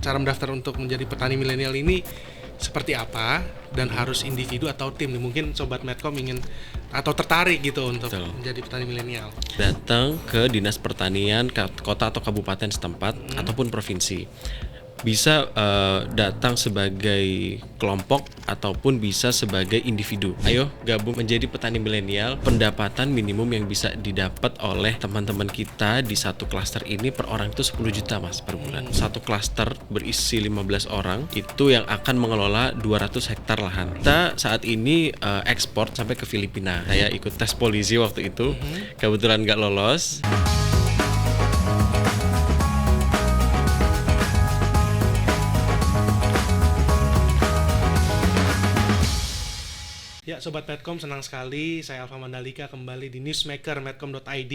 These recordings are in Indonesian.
cara mendaftar untuk menjadi petani milenial ini seperti apa, dan harus individu atau tim nih? Mungkin Sobat Medcom ingin atau tertarik gitu untuk menjadi petani milenial. Datang ke Dinas Pertanian kota atau kabupaten setempat ataupun provinsi. Bisa datang sebagai kelompok ataupun bisa sebagai individu. Ayo gabung menjadi petani milenial. Pendapatan minimum yang bisa didapat oleh teman-teman kita di satu klaster ini per orang itu 10 juta mas per bulan. Satu klaster berisi 15 orang itu yang akan mengelola 200 hektar lahan. Kita saat ini ekspor sampai ke Filipina. Saya ikut tes polisi waktu itu, kebetulan nggak lolos. Ya, Sobat Medcom, senang sekali saya Alfa Mandalika kembali di Newsmaker Medcom.id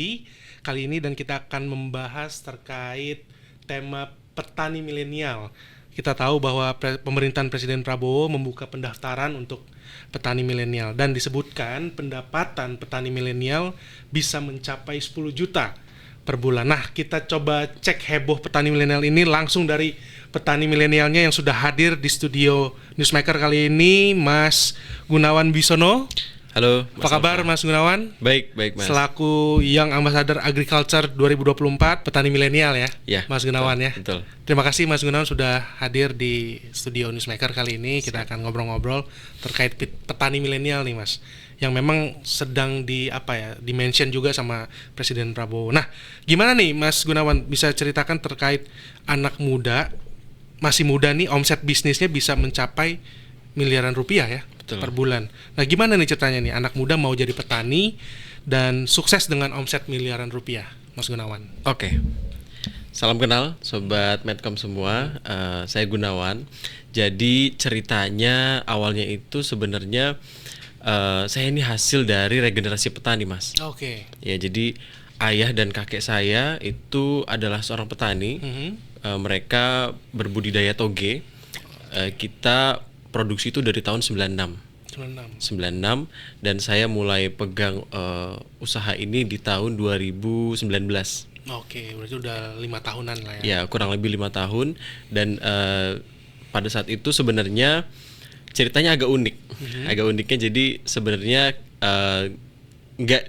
kali ini, dan kita akan membahas terkait tema petani milenial. Kita tahu bahwa pemerintahan Presiden Prabowo membuka pendaftaran untuk petani milenial, dan disebutkan pendapatan petani milenial bisa mencapai 10 juta per bulan. Nah, kita coba cek heboh petani milenial ini langsung dari petani milenialnya yang sudah hadir di studio Newsmaker kali ini, Mas Gunawan Bisono. Halo, apa kabar Mas Gunawan? Baik mas. Selaku Young Ambassador Agriculture 2024 petani milenial ya, Mas Gunawan ya. Betul. Terima kasih Mas Gunawan sudah hadir di studio Newsmaker kali ini. Kita akan ngobrol-ngobrol terkait petani milenial nih Mas, yang memang sedang di-mention juga sama Presiden Prabowo. Nah, gimana nih Mas Gunawan, bisa ceritakan terkait anak muda, masih muda nih, omset bisnisnya bisa mencapai miliaran rupiah ya. Betul. Per bulan. Nah, gimana nih ceritanya nih anak muda mau jadi petani dan sukses dengan omset miliaran rupiah, Mas Gunawan? Oke. Salam kenal Sobat Medcom semua, saya Gunawan. Jadi ceritanya awalnya itu sebenarnya saya ini hasil dari regenerasi petani mas. Oke. Ya, jadi ayah dan kakek saya itu adalah seorang petani. Mereka berbudidaya toge. Kita produksi itu dari tahun 96 dan saya mulai pegang usaha ini di tahun 2019. Oke, berarti udah 5 tahunan lah ya. Ya, kurang lebih 5 tahun. Dan pada saat itu sebenarnya ceritanya agak unik. Agak uniknya jadi sebenarnya nggak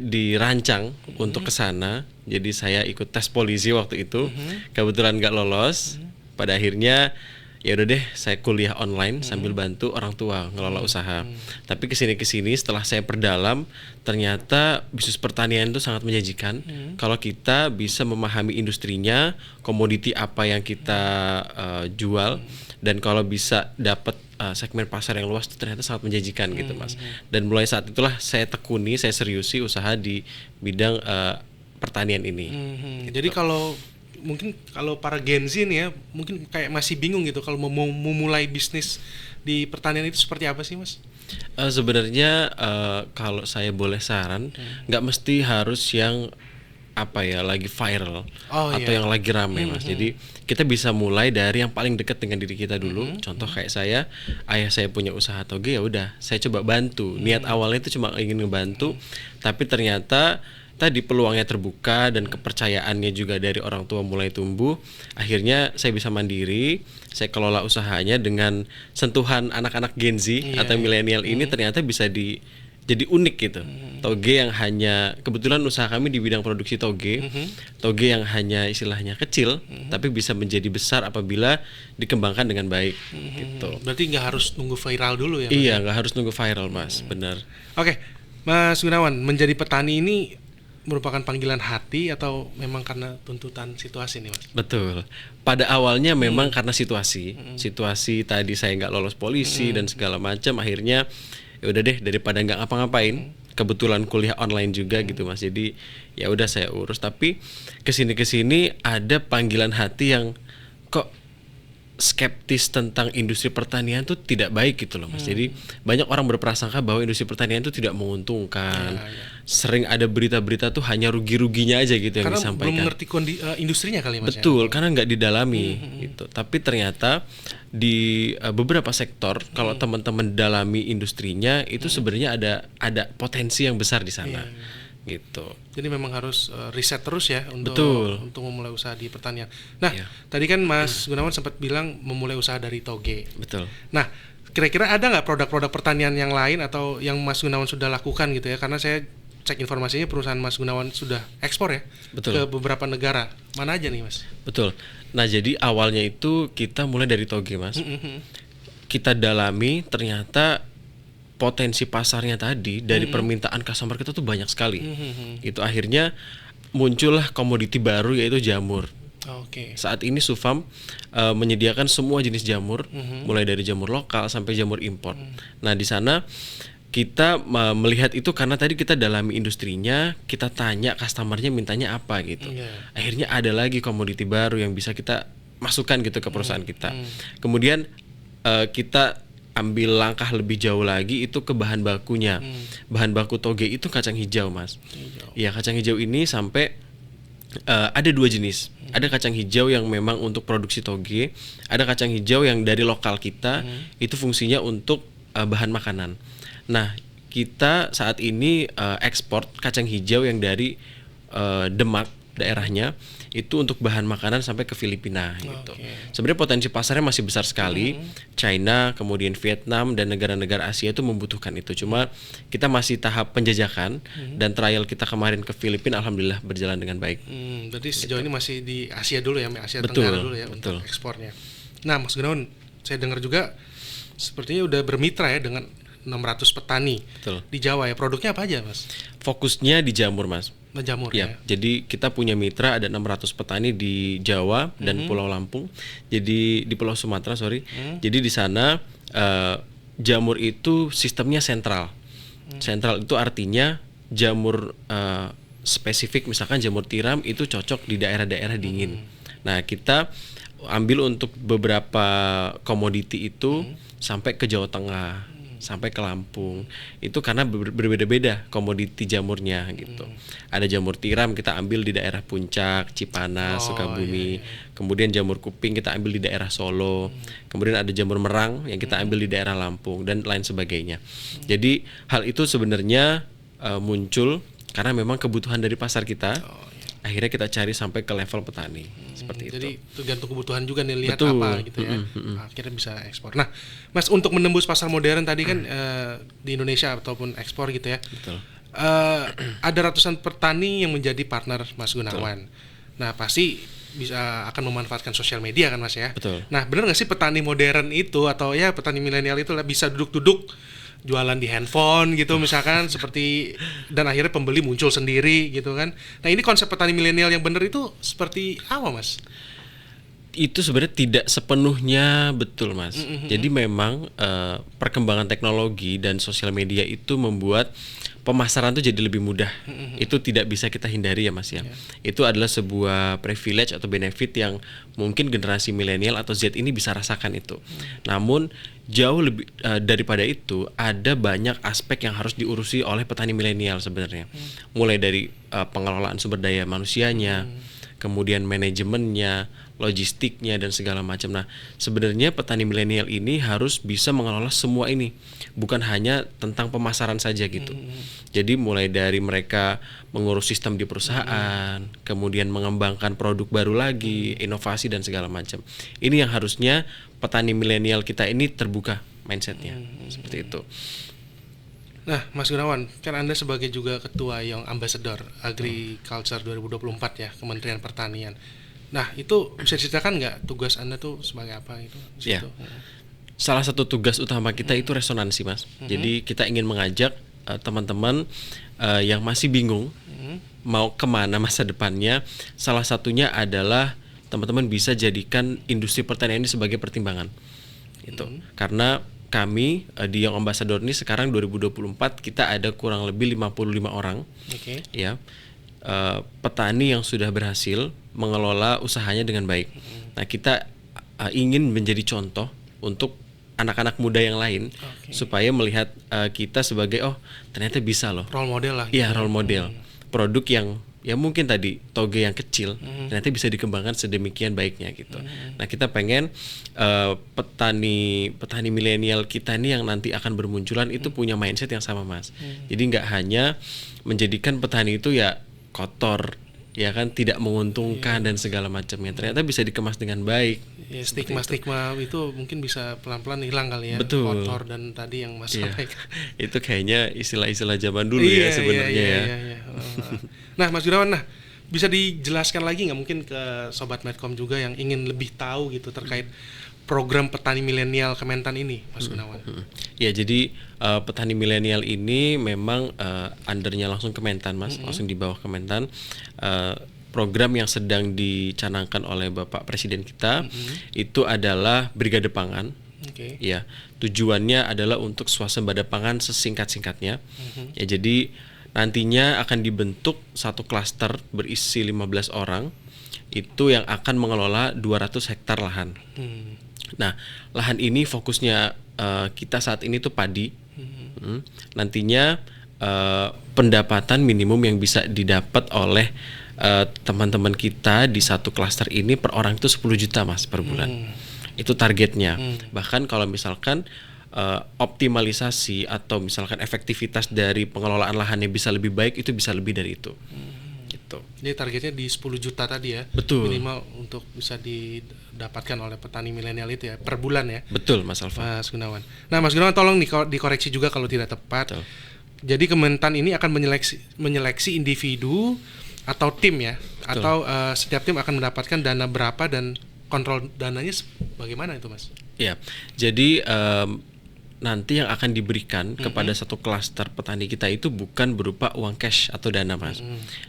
dirancang untuk kesana. Jadi saya ikut tes polisi waktu itu, kebetulan nggak lolos. Pada akhirnya ya udah deh, saya kuliah online sambil bantu orang tua ngelola usaha. Tapi kesini setelah saya perdalam, ternyata bisnis pertanian itu sangat menjanjikan kalau kita bisa memahami industrinya, komoditi apa yang kita jual, dan kalau bisa dapat segmen pasar yang luas itu ternyata sangat menjanjikan gitu mas. Dan mulai saat itulah saya tekuni, saya seriusi usaha di bidang pertanian ini. Gitu. Jadi kalau para Gen Z nih ya, mungkin kayak masih bingung gitu kalau mau memulai bisnis di pertanian itu seperti apa sih mas? Sebenarnya kalau saya boleh saran, nggak mesti harus yang lagi viral atau yang lagi rame mas. Jadi kita bisa mulai dari yang paling dekat dengan diri kita dulu. Contoh kayak saya, ayah saya punya usaha toge, ya udah saya coba bantu. Niat awalnya itu cuma ingin ngebantu, tapi ternyata tadi peluangnya terbuka dan kepercayaannya juga dari orang tua mulai tumbuh. Akhirnya saya bisa mandiri, saya kelola usahanya dengan sentuhan anak-anak Gen Z atau milenial ini. Ternyata bisa jadi unik gitu. Toge yang hanya, kebetulan usaha kami di bidang produksi toge. Toge yang hanya istilahnya kecil, tapi bisa menjadi besar apabila dikembangkan dengan baik gitu. Berarti nggak harus nunggu viral dulu ya? Iya, nggak harus nunggu viral mas, benar. Oke, Mas Gunawan, menjadi petani ini merupakan panggilan hati atau memang karena tuntutan situasi nih mas? Betul. Pada awalnya memang karena situasi tadi saya nggak lolos polisi dan segala macam. Akhirnya ya udah deh, daripada nggak ngapa-ngapain, kebetulan kuliah online juga gitu mas. Jadi ya udah saya urus. Tapi kesini ada panggilan hati yang kok skeptis tentang industri pertanian tuh tidak baik gitu loh mas. Jadi banyak orang berprasangka bahwa industri pertanian itu tidak menguntungkan. Sering ada berita-berita tuh hanya rugi-ruginya aja gitu yang disampaikan. Karena belum mengerti industrinya kali mas. Betul, karena nggak didalami gitu. Tapi ternyata di beberapa sektor kalau teman-teman dalami industrinya itu sebenarnya ada potensi yang besar di sana. gitu. Jadi memang harus riset terus ya Betul. untuk memulai usaha di pertanian. Nah, Iya. tadi kan Mas Gunawan sempat bilang memulai usaha dari toge. Betul. Nah, kira-kira ada nggak produk-produk pertanian yang lain atau yang Mas Gunawan sudah lakukan gitu ya? Karena saya cek informasinya perusahaan Mas Gunawan sudah ekspor ya. Betul. Ke beberapa negara. Mana aja nih Mas? Betul. Nah, jadi awalnya itu kita mulai dari toge, Mas. Kita dalami, ternyata potensi pasarnya tadi dari permintaan customer kita tuh banyak sekali. Itu akhirnya muncullah komoditi baru yaitu jamur. Oke. Saat ini Sufam menyediakan semua jenis jamur, mulai dari jamur lokal sampai jamur impor. Nah, di sana kita melihat itu karena tadi kita dalami industrinya, kita tanya customernya mintanya apa gitu. Akhirnya ada lagi komoditi baru yang bisa kita masukkan gitu ke perusahaan kita. Kemudian kita ambil langkah lebih jauh lagi itu ke bahan bakunya. Bahan baku toge itu kacang hijau, Mas. Ya, kacang hijau ini sampai ada dua jenis. Ada kacang hijau yang memang untuk produksi toge, ada kacang hijau yang dari lokal kita, itu fungsinya untuk bahan makanan. Nah, kita saat ini ekspor kacang hijau yang dari Demak daerahnya itu untuk bahan makanan sampai ke Filipina gitu. Sebenarnya potensi pasarnya masih besar sekali. China, kemudian Vietnam dan negara-negara Asia itu membutuhkan itu. Cuma kita masih tahap penjajakan dan trial kita kemarin ke Filipina alhamdulillah berjalan dengan baik. Berarti sejauh ini masih di Asia dulu ya, Asia Betul, Tenggara dulu ya untuk ekspornya. Nah, Mas Gunawan, saya dengar juga sepertinya udah bermitra ya dengan 600 petani di Jawa ya. Produknya apa aja, Mas? Fokusnya di jamur, Mas. Jamur ya. Jadi kita punya mitra ada 600 petani di Jawa dan Pulau Lampung. Jadi di Pulau Sumatera, Jadi di sana jamur itu sistemnya sentral. Sentral itu artinya jamur spesifik, misalkan jamur tiram itu cocok di daerah-daerah dingin. Nah, kita ambil untuk beberapa komoditi itu sampai ke Jawa Tengah, sampai ke Lampung. Itu karena berbeda-beda komoditi jamurnya gitu. Ada jamur tiram kita ambil di daerah Puncak, Cipanas, Sukabumi. Kemudian jamur kuping kita ambil di daerah Solo. Kemudian ada jamur merang yang kita ambil di daerah Lampung dan lain sebagainya. Jadi hal itu sebenarnya muncul karena memang kebutuhan dari pasar kita. Akhirnya kita cari sampai ke level petani seperti itu. Jadi tergantung kebutuhan juga nih, lihat apa gitu ya. Akhirnya bisa ekspor. Nah, Mas, untuk menembus pasar modern tadi kan di Indonesia ataupun ekspor gitu ya. Ada ratusan petani yang menjadi partner Mas Gunawan. Nah, pasti bisa akan memanfaatkan sosial media kan, Mas ya. Nah, benar nggak sih petani modern itu atau ya petani milenial itu bisa duduk-duduk jualan di handphone gitu misalkan seperti, dan akhirnya pembeli muncul sendiri gitu kan. Nah, ini konsep petani milenial yang benar itu seperti apa, Mas? Itu sebenarnya tidak sepenuhnya betul, Mas. Jadi memang perkembangan teknologi dan sosial media itu membuat pemasaran itu jadi lebih mudah. Itu tidak bisa kita hindari ya, Mas ya. Itu adalah sebuah privilege atau benefit yang mungkin generasi milenial atau Z ini bisa rasakan itu. Namun jauh lebih daripada itu, ada banyak aspek yang harus diurusi oleh petani milenial sebenarnya. Mulai dari pengelolaan sumber daya manusianya, kemudian manajemennya, logistiknya dan segala macam. Nah, sebenarnya petani milenial ini harus bisa mengelola semua ini, bukan hanya tentang pemasaran saja gitu. Jadi mulai dari mereka mengurus sistem di perusahaan, kemudian mengembangkan produk baru lagi, inovasi dan segala macam. Ini yang harusnya petani milenial kita ini terbuka mindsetnya, seperti itu. Nah, Mas Gunawan, kan Anda sebagai juga Ketua Young Ambassador Agriculture 2024 ya, Kementerian Pertanian. Nah, itu bisa diceritakan nggak tugas Anda tuh sebagai apa itu? Ya. Salah satu tugas utama kita itu resonansi, Mas. Jadi kita ingin mengajak teman-teman yang masih bingung mau kemana masa depannya. Salah satunya adalah teman-teman bisa jadikan industri pertanian ini sebagai pertimbangan. Gitu. Karena kami di Young Ambassador ini sekarang 2024 kita ada kurang lebih 55 orang. Ya. Petani yang sudah berhasil mengelola usahanya dengan baik. Nah, kita ingin menjadi contoh untuk anak-anak muda yang lain supaya melihat kita sebagai ternyata bisa loh. Role model lah. Iya, role model. Produk yang ya mungkin tadi toge yang kecil nanti bisa dikembangkan sedemikian baiknya gitu. Nah kita pengen petani milenial kita nih yang nanti akan bermunculan itu punya mindset yang sama Mas. Jadi nggak hanya menjadikan petani itu ya kotor, ya kan, tidak menguntungkan dan segala macamnya. Ternyata bisa dikemas dengan baik. Ya, stigma itu mungkin bisa pelan-pelan hilang kali ya. Betul. Kotor dan tadi yang Mas sampaikan. Itu kayaknya istilah-istilah zaman dulu ya sebenarnya ya. Nah Mas Gunawan, bisa dijelaskan lagi nggak mungkin ke Sobat Medcom juga yang ingin lebih tahu gitu terkait program petani milenial Kementan ini, Mas Gunawan? Ya, jadi petani milenial ini memang undernya langsung Kementan, Mas, langsung di bawah Kementan. Program yang sedang dicanangkan oleh Bapak Presiden kita itu adalah Brigade Pangan. Ya, tujuannya adalah untuk swasembada pangan sesingkat-singkatnya. Ya, jadi nantinya akan dibentuk satu klaster berisi 15 orang itu yang akan mengelola 200 hektar lahan. Nah, lahan ini fokusnya kita saat ini tuh padi. Nantinya pendapatan minimum yang bisa didapat oleh teman-teman kita di satu klaster ini per orang itu 10 juta Mas per bulan. Itu targetnya. Bahkan kalau misalkan optimalisasi atau misalkan efektivitas dari pengelolaan lahannya bisa lebih baik, itu bisa lebih dari itu. Gitu. Jadi targetnya di 10 juta tadi ya. Betul. Minimal untuk bisa didapatkan oleh petani milenial itu ya per bulan ya. Betul Mas Alfa. Mas Gunawan. Nah Mas Gunawan tolong dikoreksi juga kalau tidak tepat. Betul. Jadi Kementan ini akan menyeleksi individu atau tim ya. Betul. Atau setiap tim akan mendapatkan dana berapa dan kontrol dananya bagaimana itu Mas? Ya. Jadi nanti yang akan diberikan kepada satu klaster petani kita itu bukan berupa uang cash atau dana Mas.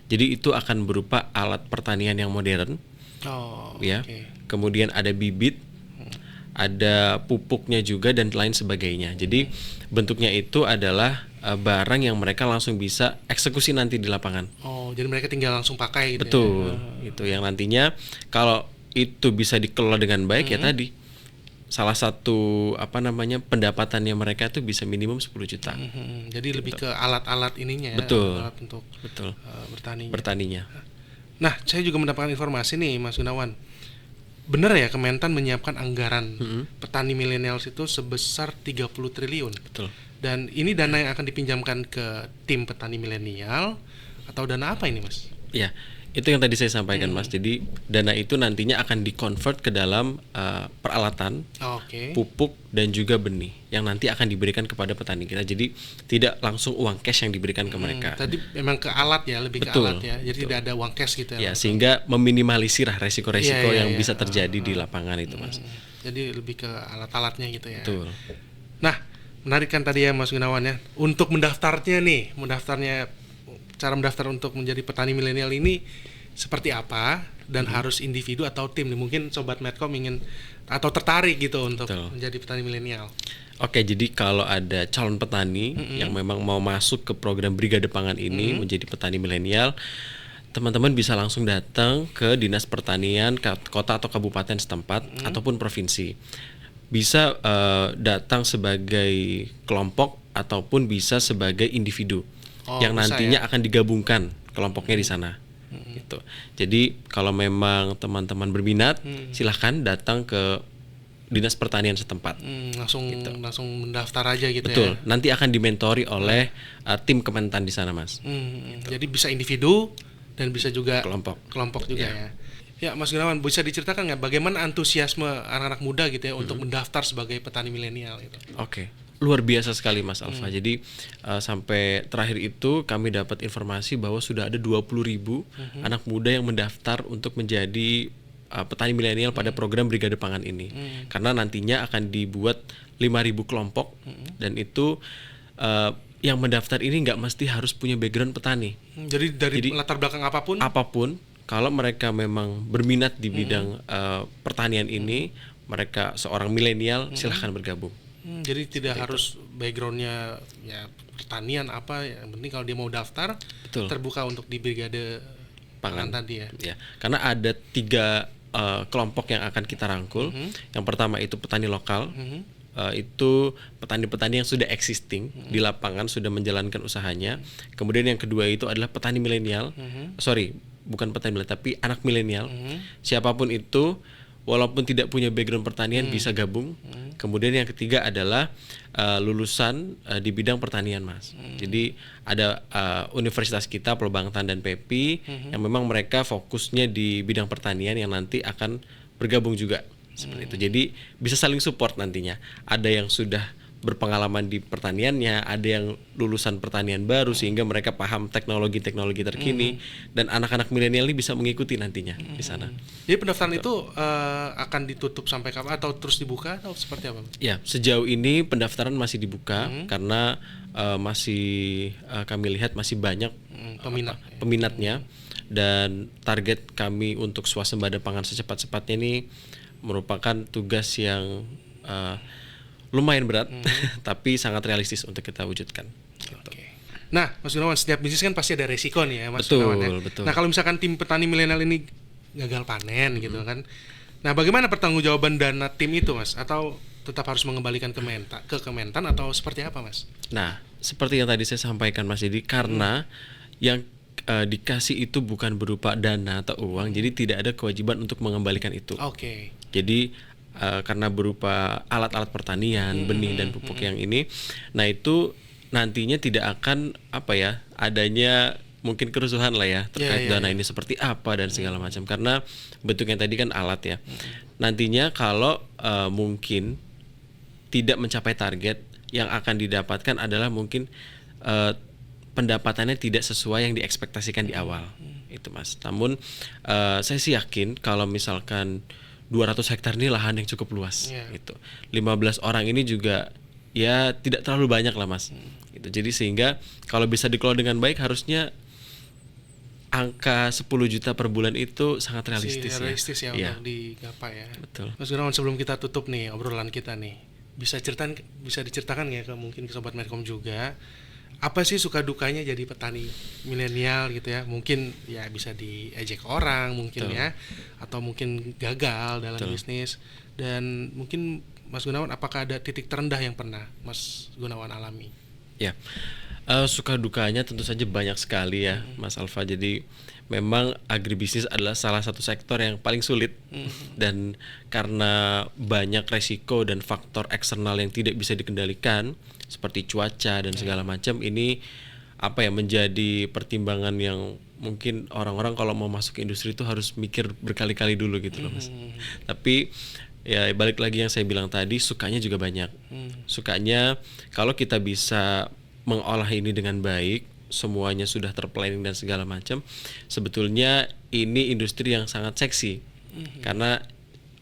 Jadi itu akan berupa alat pertanian yang modern. Ya. Kemudian ada bibit, ada pupuknya juga dan lain sebagainya. Jadi bentuknya itu adalah barang yang mereka langsung bisa eksekusi nanti di lapangan. Jadi mereka tinggal langsung pakai gitu. Betul. Ya? Itu yang nantinya kalau itu bisa dikelola dengan baik ya tadi. Salah satu pendapatannya mereka itu bisa minimum 10 juta. Jadi lebih ke alat-alat ininya ya. Betul. Alat untuk bertaninya. Nah, saya juga mendapatkan informasi nih Mas Gunawan. Benar ya Kementan menyiapkan anggaran petani milenial itu sebesar 30 triliun. Betul. Dan ini dana yang akan dipinjamkan ke tim petani milenial atau dana apa ini Mas? Ya, itu yang tadi saya sampaikan Mas. Jadi dana itu nantinya akan dikonvert ke dalam peralatan, pupuk dan juga benih yang nanti akan diberikan kepada petani kita. Jadi tidak langsung uang cash yang diberikan ke mereka. Tadi memang ke alat ya, lebih ke alat ya. Jadi tidak ada uang cash gitu ya. Ya, sehingga meminimalisir resiko-resiko yang bisa terjadi di lapangan itu Mas. Jadi lebih ke alat-alatnya gitu ya. Betul. Nah, menarik kan tadi ya Mas Gunawan ya. Untuk mendaftarnya, cara mendaftar untuk menjadi petani milenial ini seperti apa dan harus individu atau tim nih? Mungkin Sobat Medcom ingin atau tertarik gitu untuk menjadi petani milenial. Oke, jadi kalau ada calon petani yang memang mau masuk ke program Brigade Pangan ini menjadi petani milenial, teman-teman bisa langsung datang ke Dinas Pertanian kota atau kabupaten setempat ataupun provinsi. Bisa datang sebagai kelompok ataupun bisa sebagai individu. Yang nantinya akan digabungkan kelompoknya di sana. Gitu. Jadi kalau memang teman-teman berminat, silahkan datang ke Dinas Pertanian setempat. Langsung mendaftar aja gitu. Betul. Ya. Nanti akan dimentori oleh tim Kementan di sana Mas. Gitu. Jadi bisa individu dan bisa juga kelompok juga ya. Ya Mas Gunawan, bisa diceritakan nggak bagaimana antusiasme anak-anak muda gitu ya untuk mendaftar sebagai petani milenial itu? Oke. Luar biasa sekali Mas Alfa. Jadi sampai terakhir itu kami dapat informasi bahwa sudah ada 20.000 anak muda yang mendaftar untuk menjadi petani milenial pada program Brigade Pangan ini. Karena nantinya akan dibuat 5.000 kelompok dan itu yang mendaftar ini nggak mesti harus punya background petani. Jadi dari latar belakang apapun, kalau mereka memang berminat di bidang pertanian ini, mereka seorang milenial, silahkan bergabung. Jadi tidak harus backgroundnya ya pertanian apa, yang penting kalau dia mau daftar terbuka untuk di Brigade Pangan tadi ya. Karena ada 3 kelompok yang akan kita rangkul. Yang pertama itu petani lokal, itu petani-petani yang sudah existing di lapangan, sudah menjalankan usahanya. Kemudian yang kedua itu adalah petani milenial. Sorry, bukan petani milenial tapi anak milenial. Siapapun itu, walaupun tidak punya background pertanian bisa gabung. Kemudian yang ketiga adalah lulusan di bidang pertanian, Mas. Jadi ada universitas kita Pelbangtan dan PEPI yang memang mereka fokusnya di bidang pertanian yang nanti akan bergabung juga seperti itu. Jadi bisa saling support nantinya. Ada yang sudah berpengalaman di pertaniannya, ada yang lulusan pertanian baru sehingga mereka paham teknologi-teknologi terkini dan anak-anak milenial ini bisa mengikuti nantinya di sana. Jadi pendaftaran itu akan ditutup sampai kapan atau terus dibuka atau seperti apa? Ya, sejauh ini pendaftaran masih dibuka karena masih kami lihat masih banyak peminatnya dan target kami untuk swasembada pangan secepat-cepatnya ini merupakan tugas yang lumayan berat, tapi sangat realistis untuk kita wujudkan. Gitu. Nah, Mas Gunawan, setiap bisnis kan pasti ada resiko nih ya, Mas Betul, Gunawan ya. betul. Nah, kalau misalkan tim petani milenial ini gagal panen gitu kan, nah bagaimana pertanggungjawaban dana tim itu, Mas? Atau tetap harus mengembalikan ke Kementan atau seperti apa, Mas? Nah, seperti yang tadi saya sampaikan, Mas Didi, karena yang dikasih itu bukan berupa dana atau uang, jadi tidak ada kewajiban untuk mengembalikan itu. Oke. Jadi karena berupa alat-alat pertanian, benih dan pupuk yang ini, nah itu nantinya tidak akan adanya mungkin kerusuhan lah ya terkait dana ini seperti apa dan segala macam, karena bentuknya tadi kan alat ya. Nantinya kalau mungkin tidak mencapai target, yang akan didapatkan adalah mungkin pendapatannya tidak sesuai yang diekspektasikan di awal, itu Mas. Namun saya sih yakin kalau misalkan 200 hektar ini lahan yang cukup luas, gitu. 15 orang ini juga ya tidak terlalu banyak lah, Mas. Gitu. Jadi sehingga kalau bisa dikelola dengan baik, harusnya angka 10 juta per bulan itu sangat realistis, ya untuk digapai ya. Betul. Mas Gunawan, sebelum kita tutup nih obrolan kita nih, bisa diceritakan ya mungkin ke sobat Medcom juga, apa sih suka dukanya jadi petani milenial gitu ya? Mungkin ya bisa diejek orang mungkin ya, atau mungkin gagal dalam bisnis, dan mungkin Mas Gunawan, apakah ada titik terendah yang pernah Mas Gunawan alami? Ya, suka dukanya tentu saja banyak sekali ya, Mas Alfa. Jadi memang agribisnis adalah salah satu sektor yang paling sulit, dan karena banyak resiko dan faktor eksternal yang tidak bisa dikendalikan seperti cuaca dan segala macam, ini menjadi pertimbangan yang mungkin orang-orang kalau mau masuk ke industri itu harus mikir berkali-kali dulu gitu loh, Mas. Tapi ya balik lagi yang saya bilang tadi, sukanya juga banyak. Sukanya kalau kita bisa mengolah ini dengan baik, semuanya sudah terplanning dan segala macam, sebetulnya ini industri yang sangat seksi. Karena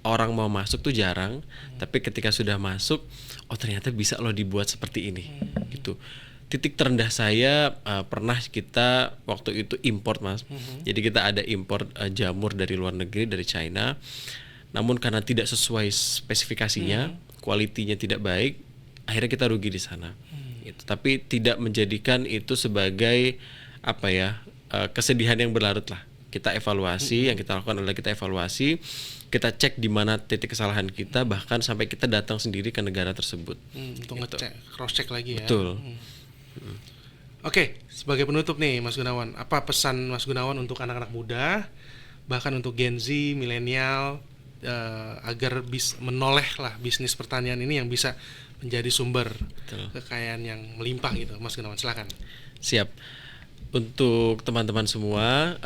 orang mau masuk tuh jarang, tapi ketika sudah masuk, oh ternyata bisa loh dibuat seperti ini, gitu. Titik terendah saya pernah kita waktu itu import, Mas. Jadi kita ada import jamur dari luar negeri, dari China. Namun karena tidak sesuai spesifikasinya, kualitinya tidak baik, akhirnya kita rugi di sana. Gitu. Tapi tidak menjadikan itu sebagai kesedihan yang berlarut lah. Kita evaluasi, yang kita lakukan adalah kita evaluasi, kita cek di mana titik kesalahan kita, bahkan sampai kita datang sendiri ke negara tersebut. Untuk ngecek, cross check lagi ya. Betul. Oke, sebagai penutup nih Mas Gunawan, apa pesan Mas Gunawan untuk anak-anak muda, bahkan untuk Gen Z, milenial, agar menoleh lah bisnis pertanian ini yang bisa menjadi sumber kekayaan yang melimpah gitu, Mas Gunawan, silakan. Siap. Untuk teman-teman semua,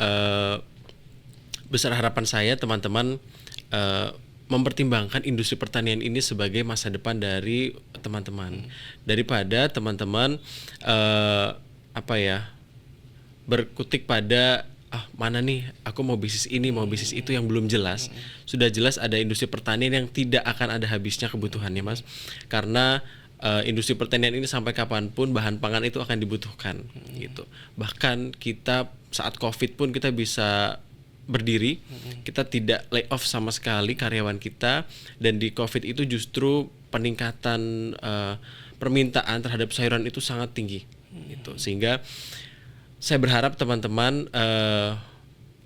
besar harapan saya teman-teman mempertimbangkan industri pertanian ini sebagai masa depan dari teman-teman, daripada teman-teman berkutik pada mana nih aku mau bisnis ini, mau bisnis itu yang belum jelas. Sudah jelas ada industri pertanian yang tidak akan ada habisnya kebutuhannya, Mas, karena industri pertanian ini sampai kapanpun bahan pangan itu akan dibutuhkan, gitu. Bahkan kita saat COVID pun kita bisa berdiri, kita tidak lay off sama sekali karyawan kita, dan di COVID itu justru peningkatan permintaan terhadap sayuran itu sangat tinggi, gitu. Sehingga saya berharap teman-teman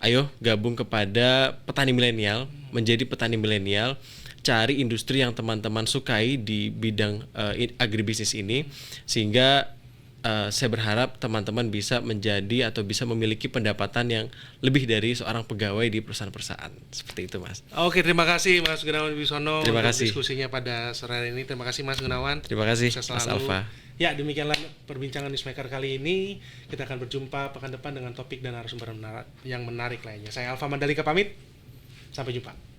ayo gabung kepada petani milenial, menjadi petani milenial. cari industri yang teman-teman sukai di bidang agribisnis ini, sehingga saya berharap teman-teman bisa menjadi atau bisa memiliki pendapatan yang lebih dari seorang pegawai di perusahaan-perusahaan. Seperti itu, Mas. Oke, terima kasih Mas Gunawan Wibisono untuk diskusinya pada sore hari ini. Terima kasih Mas Gunawan. Terima kasih Mas Alfa. Ya, demikianlah perbincangan Newsmaker kali ini. Kita akan berjumpa pekan depan dengan topik dan narasumber yang menarik lainnya. Saya Alfa Mandalika pamit. Sampai jumpa.